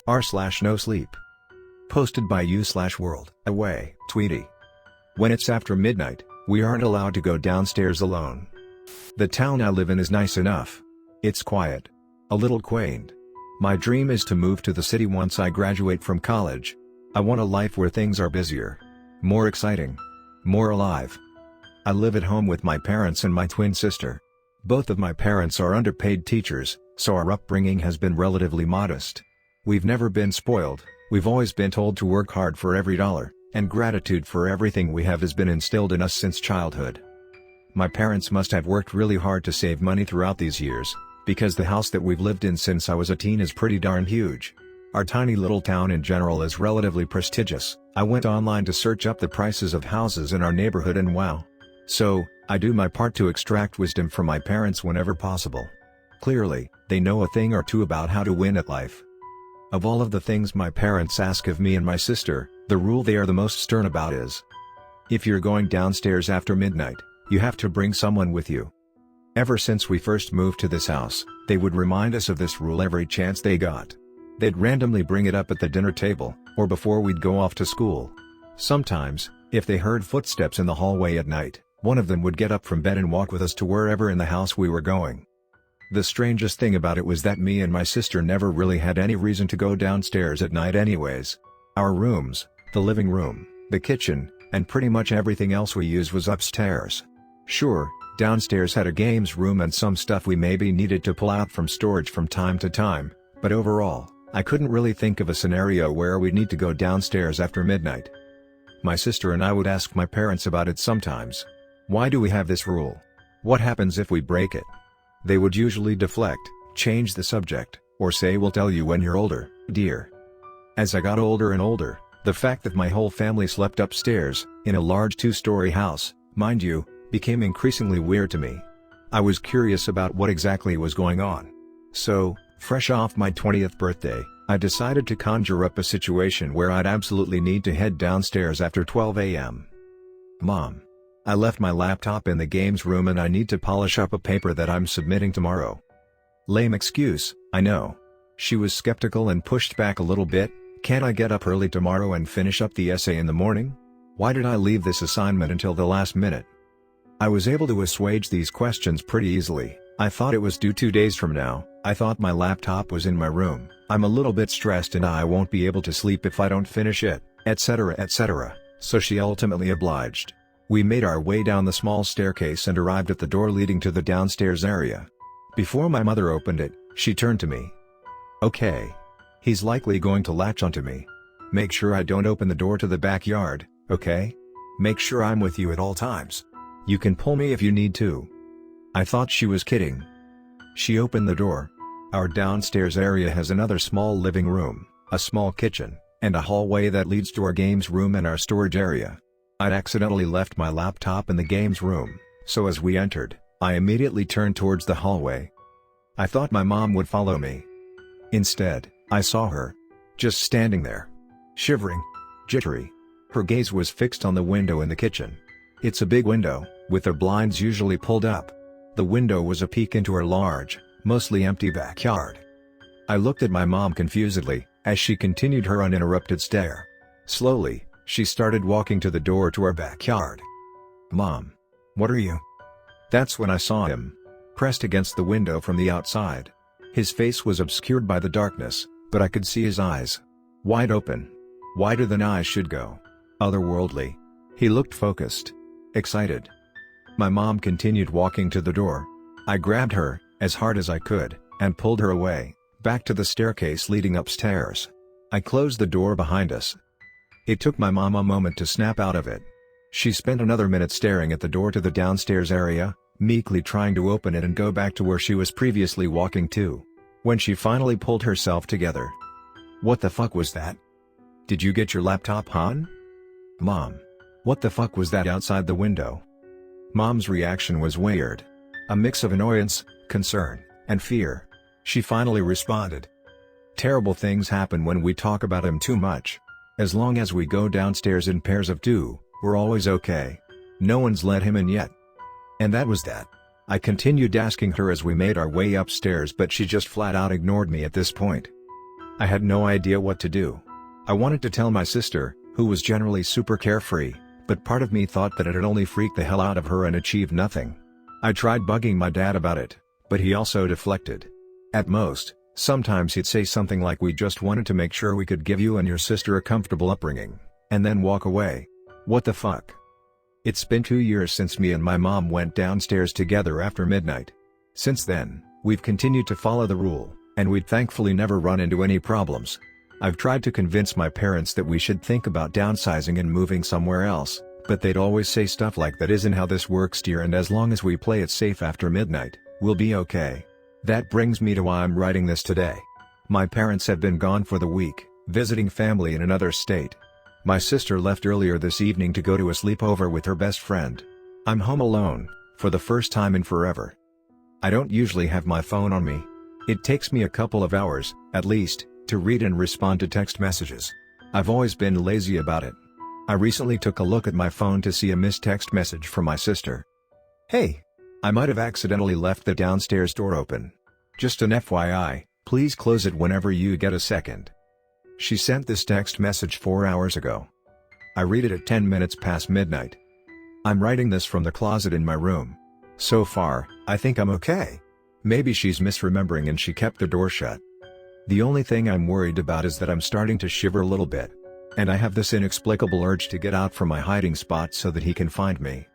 r/NoSleep. Posted by you/WorldAwayTweedy. When it's after midnight, we aren't allowed to go downstairs alone. The town I live in is nice enough. It's quiet. A little quaint. My dream is to move to the city once I graduate from college. I want a life where things are busier. More exciting. More alive. I live at home with my parents and my twin sister. Both of my parents are underpaid teachers, so our upbringing has been relatively modest. We've never been spoiled, we've always been told to work hard for every dollar, and gratitude for everything we have has been instilled in us since childhood. My parents must have worked really hard to save money throughout these years, because the house that we've lived in since I was a teen is pretty darn huge. Our tiny little town in general is relatively prestigious. I went online to search up the prices of houses in our neighborhood and wow. So, I do my part to extract wisdom from my parents whenever possible. Clearly, they know a thing or two about how to win at life. Of all of the things my parents ask of me and my sister, the rule they are the most stern about is: if you're going downstairs after midnight, you have to bring someone with you. Ever since we first moved to this house, they would remind us of this rule every chance they got. They'd randomly bring it up at the dinner table, or before we'd go off to school. Sometimes, if they heard footsteps in the hallway at night, one of them would get up from bed and walk with us to wherever in the house we were going. The strangest thing about it was that me and my sister never really had any reason to go downstairs at night anyways. Our rooms, the living room, the kitchen, and pretty much everything else we used was upstairs. Sure, downstairs had a games room and some stuff we maybe needed to pull out from storage from time to time, but overall, I couldn't really think of a scenario where we'd need to go downstairs after midnight. My sister and I would ask my parents about it sometimes. Why do we have this rule? What happens if we break it? They would usually deflect, change the subject, or say we'll tell you when you're older, dear. As I got older and older, the fact that my whole family slept upstairs, in a large 2-story house, mind you, became increasingly weird to me. I was curious about what exactly was going on. So, fresh off my 20th birthday, I decided to conjure up a situation where I'd absolutely need to head downstairs after 12 a.m. Mom. I left my laptop in the games room and I need to polish up a paper that I'm submitting tomorrow. Lame excuse, I know. She was skeptical and pushed back a little bit. Can't I get up early tomorrow and finish up the essay in the morning? Why did I leave this assignment until the last minute? I was able to assuage these questions pretty easily. I thought it was due 2 days from now. I thought my laptop was in my room. I'm a little bit stressed and I won't be able to sleep if I don't finish it, etc. etc. So she ultimately obliged. We made our way down the small staircase and arrived at the door leading to the downstairs area. Before my mother opened it, she turned to me. Okay. He's likely going to latch onto me. Make sure I don't open the door to the backyard, okay? Make sure I'm with you at all times. You can pull me if you need to. I thought she was kidding. She opened the door. Our downstairs area has another small living room, a small kitchen, and a hallway that leads to our games room and our storage area. I'd accidentally left my laptop in the games room, so as we entered, I immediately turned towards the hallway. I thought my mom would follow me. Instead, I saw her. Just standing there. Shivering. Jittery. Her gaze was fixed on the window in the kitchen. It's a big window, with the blinds usually pulled up. The window was a peek into her large, mostly empty backyard. I looked at my mom confusedly, as she continued her uninterrupted stare. Slowly, she started walking to the door to our backyard. Mom. What are you? That's when I saw him. Pressed against the window from the outside. His face was obscured by the darkness, but I could see his eyes. Wide open. Wider than eyes should go. Otherworldly. He looked focused. Excited. My mom continued walking to the door. I grabbed her, as hard as I could, and pulled her away, back to the staircase leading upstairs. I closed the door behind us. It took my mom a moment to snap out of it. She spent another minute staring at the door to the downstairs area, meekly trying to open it and go back to where she was previously walking to. When she finally pulled herself together. What the fuck was that? Did you get your laptop, hon? Mom. What the fuck was that outside the window? Mom's reaction was weird. A mix of annoyance, concern, and fear. She finally responded. Terrible things happen when we talk about him too much. As long as we go downstairs in pairs of 2, we're always okay. No one's let him in yet. And that was that. I continued asking her as we made our way upstairs, but she just flat out ignored me at this point. I had no idea what to do. I wanted to tell my sister, who was generally super carefree, but part of me thought that it'd only freak the hell out of her and achieve nothing. I tried bugging my dad about it, but he also deflected. At most, sometimes he'd say something like, "We just wanted to make sure we could give you and your sister a comfortable upbringing," and then walk away. What the fuck? It's been 2 years since me and my mom went downstairs together after midnight. Since then, we've continued to follow the rule, and we'd thankfully never run into any problems. I've tried to convince my parents that we should think about downsizing and moving somewhere else, but they'd always say stuff like, "That isn't how this works, dear, and as long as we play it safe after midnight, we'll be okay." That brings me to why I'm writing this today. My parents have been gone for the week, visiting family in another state. My sister left earlier this evening to go to a sleepover with her best friend. I'm home alone, for the first time in forever. I don't usually have my phone on me. It takes me a couple of hours, at least, to read and respond to text messages. I've always been lazy about it. I recently took a look at my phone to see a missed text message from my sister. "Hey! I might have accidentally left the downstairs door open. Just an FYI, please close it whenever you get a second." She sent this text message 4 hours ago. I read it at 10 minutes past midnight. I'm writing this from the closet in my room. So far, I think I'm okay. Maybe she's misremembering and she kept the door shut. The only thing I'm worried about is that I'm starting to shiver a little bit. And I have this inexplicable urge to get out from my hiding spot so that he can find me.